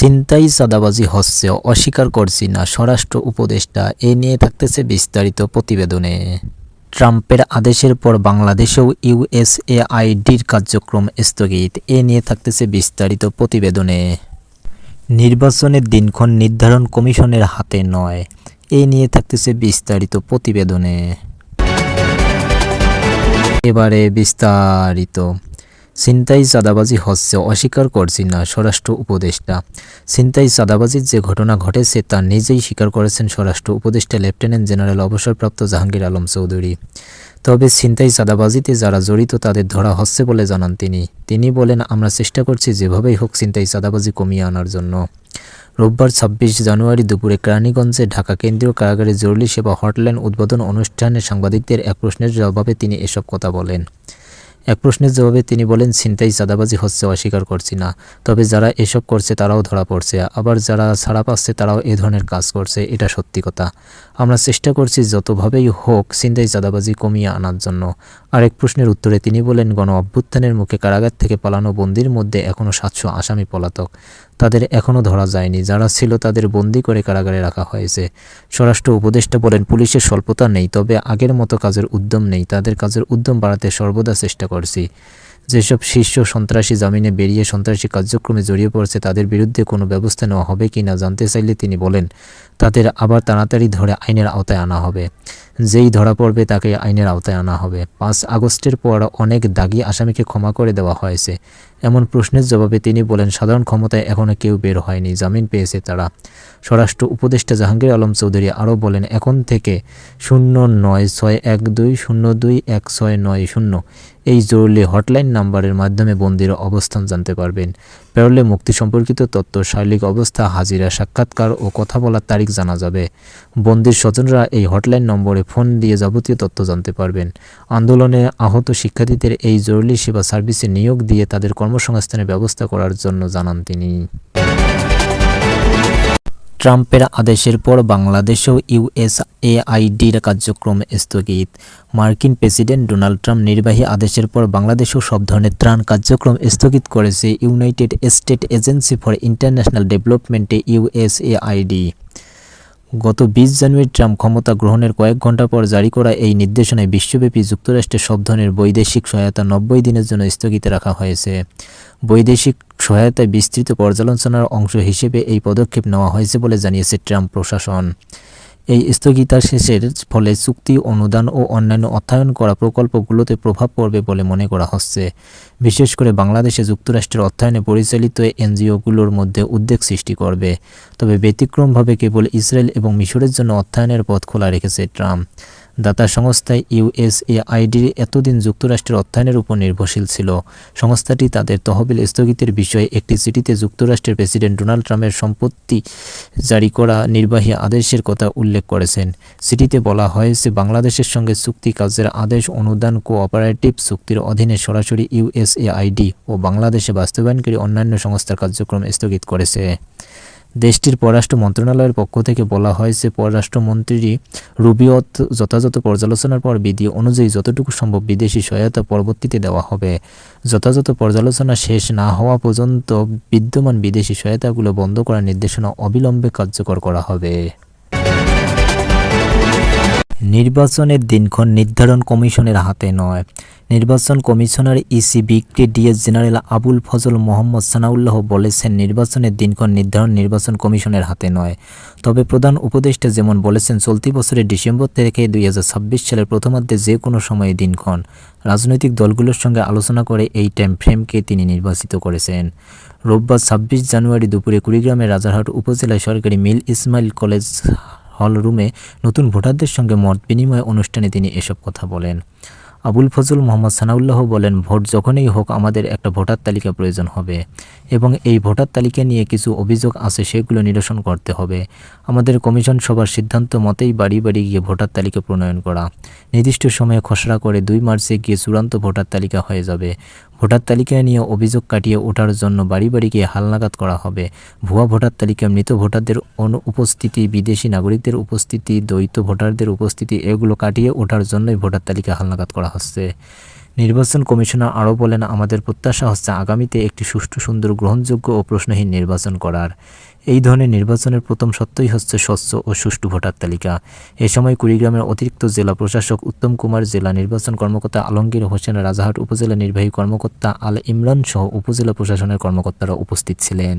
ছিনতাই চাঁদাবাজি হচ্ছে, অস্বীকার করছি না স্বরাষ্ট্র উপদেষ্টা। এ নিয়ে থাকতেছে বিস্তারিত প্রতিবেদনে। ট্রাম্পের আদেশের পর বাংলাদেশেও ইউএসএআইডির কার্যক্রম স্থগিত, এ নিয়ে থাকতেছে বিস্তারিত প্রতিবেদনে। নির্বাচনের দিনক্ষণ নির্ধারণ কমিশনের হাতে নয়, এ নিয়ে থাকতেছে বিস্তারিত প্রতিবেদনে। এবারে বিস্তারিত। ছিনতাই চাঁদাবাজি হচ্ছে, অস্বীকার করছি না স্বরাষ্ট্র উপদেষ্টা। ছিনতাই চাঁদাবাজির যে ঘটনা ঘটেছে তা নিজেই স্বীকার করেছেন স্বরাষ্ট্র উপদেষ্টা লেফটেন্যান্ট জেনারেল অবসরপ্রাপ্ত জাহাঙ্গীর আলম চৌধুরী। তবে ছিনতাই চাঁদাবাজিতে যারা জড়িত তাদের ধরা হচ্ছে বলে জানান তিনি বলেন, আমরা চেষ্টা করছি যেভাবেই হোক ছিনতাই চাঁদাবাজি কমিয়ে আনার জন্য। রোববার ২৬ জানুয়ারি দুপুরে কেরানীগঞ্জে ঢাকা কেন্দ্রীয় কারাগারে জরুরি সেবা হটলাইন উদ্বোধন অনুষ্ঠানে সাংবাদিকদের এক প্রশ্নের জবাবে তিনি এসব কথা বলেন। তিনি বলেন, ছিনতাই চাঁদাবাজি হচ্ছে, অস্বীকার করছি না। তবে যারা এসব করছে তারাও ধরা পড়ছে, আবার যারা ছাড়া পাচ্ছে তারাও এ ধরনের কাজ করছে, এটা সত্যি কথা। আমরা চেষ্টা করছি যতভাবেই হোক ছিনতাই চাঁদাবাজি কমিয়ে আনার জন্য। আরেক প্রশ্নের উত্তরে তিনি বলেন, গণ অভ্যুত্থানের মুখে কারাগার থেকে পালানো বন্দির মধ্যে এখনও ৭০০ আসামি পলাতক, তাদের এখনও ধরা যায়নি। যারা ছিল তাদের বন্দি করে কারাগারে রাখা হয়েছে। স্বরাষ্ট্র উপদেষ্টা বলেন, পুলিশের স্বল্পতা নেই, তবে আগের মতো কাজের উদ্যম নেই। তাদের কাজের উদ্যম বাড়াতে সর্বদা চেষ্টা করছি। যেসব শীর্ষ সন্ত্রাসী জামিনে বেরিয়ে সন্ত্রাসী কার্যক্রমে জড়িয়ে পড়ছে তাদের বিরুদ্ধে কোনো ব্যবস্থা নেওয়া হবে কি না জানতে চাইলে তিনি বলেন, তাদের আবার তাড়াতাড়ি ধরে আইনের আওতায় আনা হবে। যেই ধরা পড়বে তাকে আইনের আওতায় আনা হবে। ৫ আগস্টের পর অনেক দাগী আসামিকে ক্ষমা করে দেওয়া হয়েছে। এমন প্রশ্নের জবাবে তিনি বলেন, সাধারণ ক্ষমতায় এখনও কেউ বের হয়নি, জামিন পেয়েছে তারা। স্বরাষ্ট্র উপদেষ্টা জাহাঙ্গীর আলম চৌধুরী আরও বলেন, এখন থেকে 096120216990 এই জরুরি হটলাইন নাম্বারের মাধ্যমে বন্দির অবস্থান জানতে পারবেন। প্যারোলে মুক্তি সম্পর্কিত তথ্য, শারীরিক অবস্থা, হাজিরা, সাক্ষাৎকার ও কথা বলার তারিখ জানা যাবে। বন্দির স্বজনরা এই হটলাইন নম্বরে ফোন দিয়ে যাবতীয় তথ্য জানতে পারবেন। আন্দোলনে আহত শিক্ষার্থীদের এই জরুরি সেবা সার্ভিসে নিয়োগ দিয়ে তাদের কর্মসংস্থানের ব্যবস্থা করার জন্য জানান তিনি। ট্রাম্পের আদেশের পর বাংলাদেশেও ইউএসএআইডির কার্যক্রম স্থগিত। মার্কিন প্রেসিডেন্ট ডোনাল্ড ট্রাম্প নির্বাহী আদেশের পর বাংলাদেশেও সব ধরনের ত্রাণ কার্যক্রম স্থগিত করেছে United State agency for international ডেভেলপমেন্টে ইউএসএআইডি। গত ২০ জানুয়ারি ট্রাম্প ক্ষমতা গ্রহণের কয়েক ঘণ্টা পর জারি করা এই নির্দেশনায় বিশ্বব্যাপী যুক্তরাষ্ট্রের সব ধরনের বৈদেশিক সহায়তা ৯০ দিনের জন্য স্থগিত রাখা হয়েছে। বৈদেশিক সহায়তায় বিস্তৃত পর্যালোচনার অংশ হিসেবে এই পদক্ষেপ নেওয়া হয়েছে বলে জানিয়েছে ট্রাম্প প্রশাসন। এই স্থগিতাদেশের ফলে চুক্তি, অনুদান ও অন্যান্য অর্থায়ন করা প্রকল্পগুলোতে প্রভাব পড়বে বলে মনে করা হচ্ছে। বিশেষ করে বাংলাদেশে যুক্তরাষ্ট্রের অর্থায়নে পরিচালিত এনজিওগুলোর মধ্যে উদ্বেগ সৃষ্টি করবে। তবে ব্যতিক্রমভাবে কেবল ইসরায়েল এবং মিশরের জন্য অর্থায়নের পথ খোলা রেখেছে ট্রাম্প। দাতা সংস্থা ইউএসএআইডি এতদিন যুক্তরাষ্ট্রের অর্থায়নের উপর নির্ভরশীল ছিল। সংস্থাটি তাদের তহবিল স্থগিতের বিষয়ে একটি চিঠিতে যুক্তরাষ্ট্রের প্রেসিডেন্ট ডোনাল্ড ট্রাম্পের সম্প্রতি জারি করা নির্বাহী আদেশের কথা উল্লেখ করেছেন। চিঠিতে বলা হয়েছে, বাংলাদেশের সঙ্গে চুক্তি কাজের আদেশ, অনুদান, কোঅপারেটিভ চুক্তির অধীনে সরাসরি ইউএসএআইডি ও বাংলাদেশে বাস্তবায়নকারী অন্যান্য সংস্থার কার্যক্রম স্থগিত করেছে। দেশটির পররাষ্ট্র মন্ত্রণালয়ের পক্ষ থেকে বলা হয়েছে, পররাষ্ট্রমন্ত্রী রুবিও যথাযথ পর্যালোচনার পর বিধি অনুযায়ী যতটুকু সম্ভব বিদেশি সহায়তা পরবর্তীতে দেওয়া হবে। যথাযথ পর্যালোচনা শেষ না হওয়া পর্যন্ত বিদ্যমান বিদেশি সহায়তাগুলো বন্ধ করার নির্দেশনা অবিলম্বে কার্যকর করা হবে। নির্বাচনের দিনক্ষণ নির্ধারণ কমিশনের হাতে নয়। নির্বাচন commissioner EC brigadier general Abul Fazal Mohammad Sanaullah বলেছেন, নির্বাচনের দিনক্ষণ নির্ধারণ নির্বাচন কমিশনের হাতে নয়। তবে প্রধান উপদেষ্টা যেমন বলেছেন, চলতি বছরের ডিসেম্বর থেকে ২০২৬ সালের প্রথমার্ধে যে কোনো সময়ে দিনক্ষণ রাজনৈতিক দলগুলোর সঙ্গে আলোচনা করে এই টাইম ফ্রেমকে তিনি নির্বাচিত করেছেন। রোববার ২৬ জানুয়ারি দুপুরে কুড়িগ্রামের রাজারহাট উপজেলায় সরকারি মিল ইসমাইল কলেজ হল রুমে নতুন ভোটারদের সঙ্গে মত বিনিময় অনুষ্ঠানে তিনি এসব কথা বলেন। আবুল ফজল মোহাম্মদ সানাউল্লাহ বলেন, ভোট যখনই হোক আমাদের একটা ভোটার তালিকা প্রয়োজন হবে এবং এই ভোটার তালিকা নিয়ে কিছু অভিযোগ আছে, সেগুলো নিরসন করতে হবে। আমাদের কমিশন সবার সিদ্ধান্ত মতেই বাড়ি বাড়ি গিয়ে ভোটার তালিকা প্রণয়ন করা। নির্দিষ্ট সময়ে খসড়া করে ২ মার্চে গিয়ে চূড়ান্ত ভোটার তালিকা হয়ে যাবে। ভোটার তালিকা নিয়ে অভিযোগ কাটিয়ে ওঠার জন্য বাড়ি বাড়ি গিয়ে হালনাগাদ করা হবে। ভুয়া ভোটার তালিকা, মৃত ভোটারদের অনুপস্থিতি, বিদেশি নাগরিকদের উপস্থিতি, দ্বৈত ভোটারদের উপস্থিতি, এগুলো কাটিয়ে ওঠার জন্যই ভোটার তালিকা হালনাগাদ করা হচ্ছে। নির্বাচন কমিশনার আরও বলেন, আমাদের প্রত্যাশা হচ্ছে আগামীতে একটি সুষ্ঠু, সুন্দর, গ্রহণযোগ্য ও প্রশ্নহীন নির্বাচন করার। এই ধরনের নির্বাচনের প্রথম শর্তই হচ্ছে স্বচ্ছ ও সুষ্ঠু ভোটার তালিকা। এ সময় কুড়িগ্রামের অতিরিক্ত জেলা প্রশাসক উত্তম কুমার, জেলা নির্বাচন কর্মকর্তা আলমগীর হোসেন, রাজারহাট উপজেলা নির্বাহী কর্মকর্তা আল ইমরান সহ উপজেলা প্রশাসনের কর্মকর্তারা উপস্থিত ছিলেন।